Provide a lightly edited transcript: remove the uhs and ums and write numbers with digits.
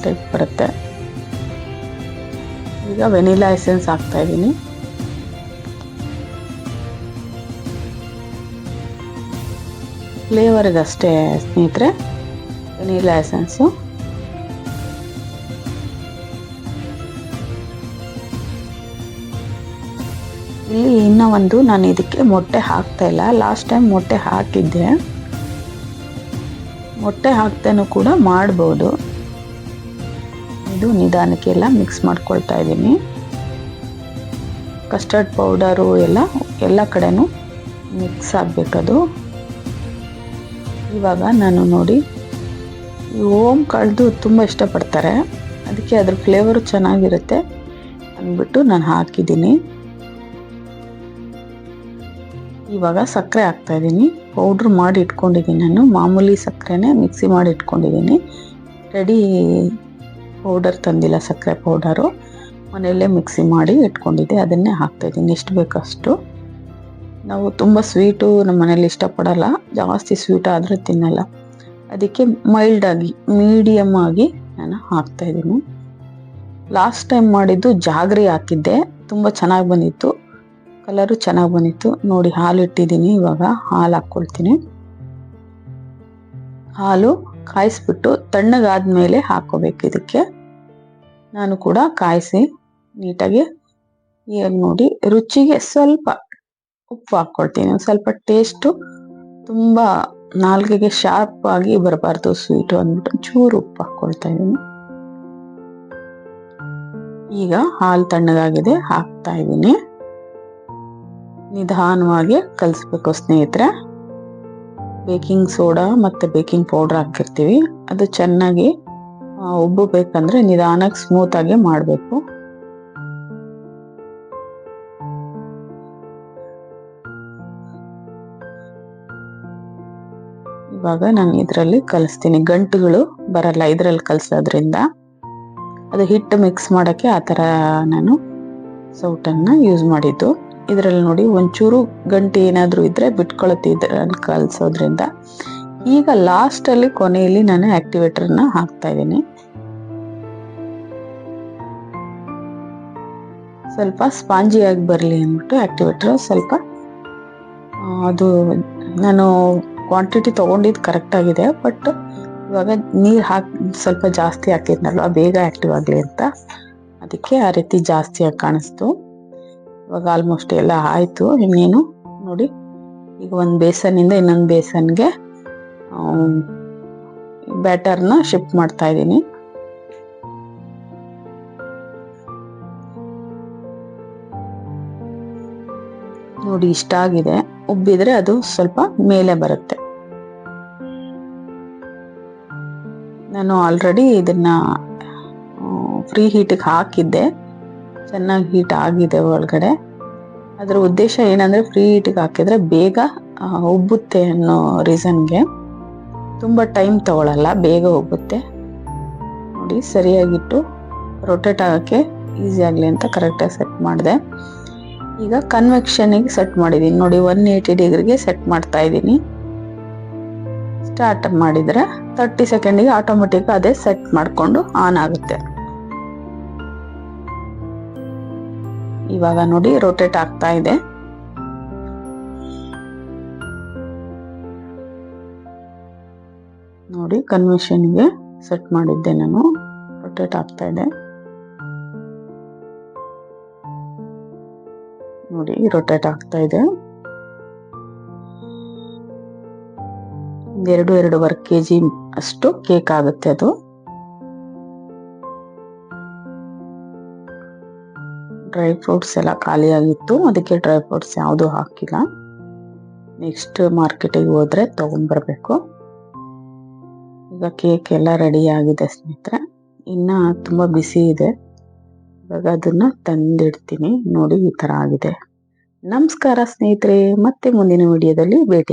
Type ಬರುತ್ತೆ. ಈಗ vanilla essence ಹಾಕ್ತಾ ಇದ್ದೀನಿ. ಫ್ಲೇವರ್ಗಷ್ಟೇ ಸ್ನೇಹಿತರೆ ವೆನಿಲಾ ಎಸೆನ್ಸು. ಇಲ್ಲಿ ಇನ್ನೂ ಒಂದು, ನಾನು ಇದಕ್ಕೆ ಮೊಟ್ಟೆ ಹಾಕ್ತಾ ಇಲ್ಲ. ಲಾಸ್ಟ್ ಟೈಮ್ ಮೊಟ್ಟೆ ಹಾಕಿದ್ದೆ. ಮೊಟ್ಟೆ ಹಾಕ್ತೇನೂ ಕೂಡ ಮಾಡ್ಬೋದು. ಇದು ನಿಧಾನಕ್ಕೆಲ್ಲ ಮಿಕ್ಸ್ ಮಾಡ್ಕೊಳ್ತಾ ಇದ್ದೀನಿ. ಕಸ್ಟರ್ಡ್ ಪೌಡರು ಎಲ್ಲ ಕಡೆನೂ ಮಿಕ್ಸ್ ಆಗಬೇಕದು. ಇವಾಗ ನಾನು ನೋಡಿ, ಈ ಓಮ್ ಕಾಳ್ದು ತುಂಬ ಇಷ್ಟಪಡ್ತಾರೆ, ಅದಕ್ಕೆ ಅದ್ರ ಫ್ಲೇವರು ಚೆನ್ನಾಗಿರುತ್ತೆ ಅಂದ್ಬಿಟ್ಟು ನಾನು ಹಾಕಿದ್ದೀನಿ. ಇವಾಗ ಸಕ್ಕರೆ ಹಾಕ್ತಾ ಇದ್ದೀನಿ. ಪೌಡ್ರ್ ಮಾಡಿ ಇಟ್ಕೊಂಡಿದ್ದೀನಿ ನಾನು, ಮಾಮೂಲಿ ಸಕ್ಕರೆನೇ ಮಿಕ್ಸಿ ಮಾಡಿ ಇಟ್ಕೊಂಡಿದ್ದೀನಿ. ರೆಡಿ ಪೌಡರ್ ತಂದಿಲ್ಲ, ಸಕ್ಕರೆ ಪೌಡರು ಮನೆಯಲ್ಲೇ ಮಿಕ್ಸಿ ಮಾಡಿ ಇಟ್ಕೊಂಡಿದ್ದೆ, ಅದನ್ನೇ ಹಾಕ್ತಾಯಿದ್ದೀನಿ. ಎಷ್ಟು ಬೇಕಷ್ಟು. ನಾವು ತುಂಬ ಸ್ವೀಟು ನಮ್ಮ ಮನೇಲಿ ಇಷ್ಟಪಡಲ್ಲ, ಜಾಸ್ತಿ ಸ್ವೀಟ್ ಆದರೆ ತಿನ್ನಲ್ಲ, ಅದಕ್ಕೆ ಮೈಲ್ಡಾಗಿ ಮೀಡಿಯಮ್ ಆಗಿ ನಾನು ಹಾಕ್ತಾಯಿದ್ದೀನಿ. ಲಾಸ್ಟ್ ಟೈಮ್ ಮಾಡಿದ್ದು ಜಾಗ್ರಿ ಹಾಕಿದ್ದೆ, ತುಂಬ ಚೆನ್ನಾಗಿ ಬಂದಿತ್ತು, ಕಲರು ಚೆನ್ನಾಗಿ ಬಂದಿತ್ತು. ನೋಡಿ ಹಾಲು ಇಟ್ಟಿದ್ದೀನಿ, ಇವಾಗ ಹಾಲು ಹಾಕ್ಕೊಳ್ತೀನಿ. ಹಾಲು ಕಾಯಿಸ್ಬಿಟ್ಟು ತಣ್ಣಗಾದ್ಮೇಲೆ ಹಾಕ್ಕೋಬೇಕು ಇದಕ್ಕೆ. ನಾನು ಕೂಡ ಕಾಯಿಸಿ ನೀಟಾಗಿ. ಈಗ ನೋಡಿ ರುಚಿಗೆ ಸ್ವಲ್ಪ ಉಪ್ಪು ಹಾಕ್ಕೊಳ್ತೀನಿ. ಸ್ವಲ್ಪ ಟೇಸ್ಟು ತುಂಬ ನಾಲ್ಗೆಗೆ ಶಾರ್ಪ್ ಆಗಿ ಬರಬಾರ್ದು ಸ್ವೀಟು ಅಂದ್ಬಿಟ್ಟು ಚೂರು ಉಪ್ಪು ಹಾಕ್ಕೊಳ್ತಾ ಇದ್ದೀನಿ. ಈಗ ಹಾಲು ತಣ್ಣಗಾಗಿದೆ, ಹಾಕ್ತಾ ಇದ್ದೀನಿ. ನಿಧಾನವಾಗಿ ಕಲಿಸ್ಬೇಕು ಸ್ನೇಹಿತರೆ. ಬೇಕಿಂಗ್ ಸೋಡಾ ಮತ್ತು ಬೇಕಿಂಗ್ ಪೌಡ್ರ್ ಹಾಕಿರ್ತೀವಿ, ಅದು ಚೆನ್ನಾಗಿ ಉಬ್ಬಬೇಕಂದ್ರೆ ನಿಧಾನಕ್ಕೆ ಸ್ಮೂತಾಗಿ ಮಾಡಬೇಕು. ಇವಾಗ ನಾನು ಇದರಲ್ಲಿ ಕಲಿಸ್ತೀನಿ, ಗಂಟುಗಳು ಬರಲ್ಲ ಇದರಲ್ಲಿ ಕಲಿಸೋದ್ರಿಂದ. ಅದು ಹಿಟ್ಟು ಮಿಕ್ಸ್ ಮಾಡೋಕ್ಕೆ ಆ ಥರ ನಾನು ಸೌಟನ್ನು ಯೂಸ್ ಮಾಡಿದ್ದು. ಇದರಲ್ಲಿ ನೋಡಿ ಒಂಚೂರು ಗಂಟೆ ಏನಾದರೂ ಇದ್ದರೆ ಬಿಟ್ಕೊಳ್ಳುತ್ತೆ ಇದರಲ್ಲಿ ಕಲಿಸೋದ್ರಿಂದ. ಈಗ ಲಾಸ್ಟಲ್ಲಿ ಕೊನೆಯಲ್ಲಿ ನಾನು ಆ್ಯಕ್ಟಿವೇಟರ್ನ ಹಾಕ್ತಾ ಇದ್ದೀನಿ. ಸ್ವಲ್ಪ ಸ್ಪಾಂಜಿಯಾಗಿ ಬರಲಿ ಅಂದ್ಬಿಟ್ಟು ಆ್ಯಕ್ಟಿವೇಟರ್ ಸ್ವಲ್ಪ, ಅದು ನಾನು ಕ್ವಾಂಟಿಟಿ ತೊಗೊಂಡಿದ್ದು ಕರೆಕ್ಟಾಗಿದೆ, ಬಟ್ ಇವಾಗ ನೀರು ಸ್ವಲ್ಪ ಜಾಸ್ತಿ ಹಾಕಿದ್ನಲ್ವ, ಬೇಗ ಆ್ಯಕ್ಟಿವ್ ಆಗಲಿ ಅಂತ, ಅದಕ್ಕೆ ಆ ರೀತಿ ಜಾಸ್ತಿಯಾಗಿ ಕಾಣಿಸ್ತು. ಇವಾಗ ಆಲ್ಮೋಸ್ಟ್ ಎಲ್ಲ ಆಯಿತು. ಇನ್ನೇನು ನೋಡಿ, ಈಗ ಒಂದು ಬೇಸನ್ನಿಂದ ಇನ್ನೊಂದು ಬೇಸನ್ಗೆ ಬ್ಯಾಟರ್ನ ಶಿಫ್ಟ್ ಮಾಡ್ತಾ ಇದ್ದೀನಿ. ನೋಡಿ ಇಷ್ಟ ಆಗಿದೆ. ಉಬ್ಬಿದ್ರೆ ಅದು ಸ್ವಲ್ಪ ಮೇಲೆ ಬರುತ್ತೆ. ನಾನು ಆಲ್ರೆಡಿ ಇದನ್ನ ಫ್ರೀ ಹೀಟಿಗೆ ಹಾಕಿದ್ದೆ, ಚೆನ್ನಾಗಿ ಹೀಟ್ ಆಗಿದೆ ಒಳಗಡೆ. ಅದರ ಉದ್ದೇಶ ಏನಂದರೆ ಫ್ರೀ ಹೀಟಿಗೆ ಹಾಕಿದರೆ ಬೇಗ ಉಬ್ಬುತ್ತೆ ಅನ್ನೋ ರೀಸನ್ಗೆ. ತುಂಬ ಟೈಮ್ ತಗೊಳ್ಳಲ್ಲ, ಬೇಗ ಉಬ್ಬುತ್ತೆ. ನೋಡಿ ಸರಿಯಾಗಿಟ್ಟು ರೊಟೇಟ್ ಆಗೋಕ್ಕೆ ಈಸಿ ಆಗಲಿ ಅಂತ ಕರೆಕ್ಟಾಗಿ ಸೆಟ್ ಮಾಡಿದೆ. ಈಗ ಕನ್ವೆಕ್ಷನಿಗೆ ಸೆಟ್ ಮಾಡಿದ್ದೀನಿ ನೋಡಿ, 180 ಡಿಗ್ರಿಗೆ ಸೆಟ್ ಮಾಡ್ತಾ ಇದ್ದೀನಿ. ಸ್ಟಾರ್ಟ್ ಮಾಡಿದರೆ 30 ಸೆಕೆಂಡಿಗೆ ಆಟೋಮೆಟಿಕ್ ಅದೇ ಸೆಟ್ ಮಾಡಿಕೊಂಡು ಆನ್ ಆಗುತ್ತೆ. ಇವಾಗ ನೋಡಿ ರೊಟೇಟ್ ಆಗ್ತಾ ಇದೆ. ನೋಡಿ ಕನ್ವೆನ್ಷನ್ಗೆ ಸೆಟ್ ಮಾಡಿದ್ದೆ ನಾನು, ರೊಟೇಟ್ ಆಗ್ತಾ ಇದೆ. ನೋಡಿ ರೊಟೇಟ್ ಆಗ್ತಾ ಇದೆ. 2.5 kg ಅಷ್ಟು ಕೇಕ್ ಆಗುತ್ತೆ ಅದು. ಡ್ರೈ ಫ್ರೂಟ್ಸ್ ಎಲ್ಲ ಖಾಲಿಯಾಗಿತ್ತು, ಅದಕ್ಕೆ ಡ್ರೈ ಫ್ರೂಟ್ಸ್ ಯಾವುದೂ ಹಾಕಿಲ್ಲ. ನೆಕ್ಸ್ಟ್ ಮಾರ್ಕೆಟಿಗೆ ಹೋದರೆ ತೊಗೊಂಡ್ಬರ್ಬೇಕು. ಈಗ ಕೇಕ್ ಎಲ್ಲ ರೆಡಿ ಆಗಿದೆ ಸ್ನೇಹಿತರೆ, ಇನ್ನು ತುಂಬ ಬಿಸಿ ಇದೆ. ಇವಾಗ ಅದನ್ನು ತಂದಿಡ್ತೀನಿ. ನೋಡಿ ಈ ಥರ ಆಗಿದೆ. ನಮಸ್ಕಾರ ಸ್ನೇಹಿತರೆ, ಮತ್ತೆ ಮುಂದಿನ ವಿಡಿಯೋದಲ್ಲಿ ಭೇಟಿ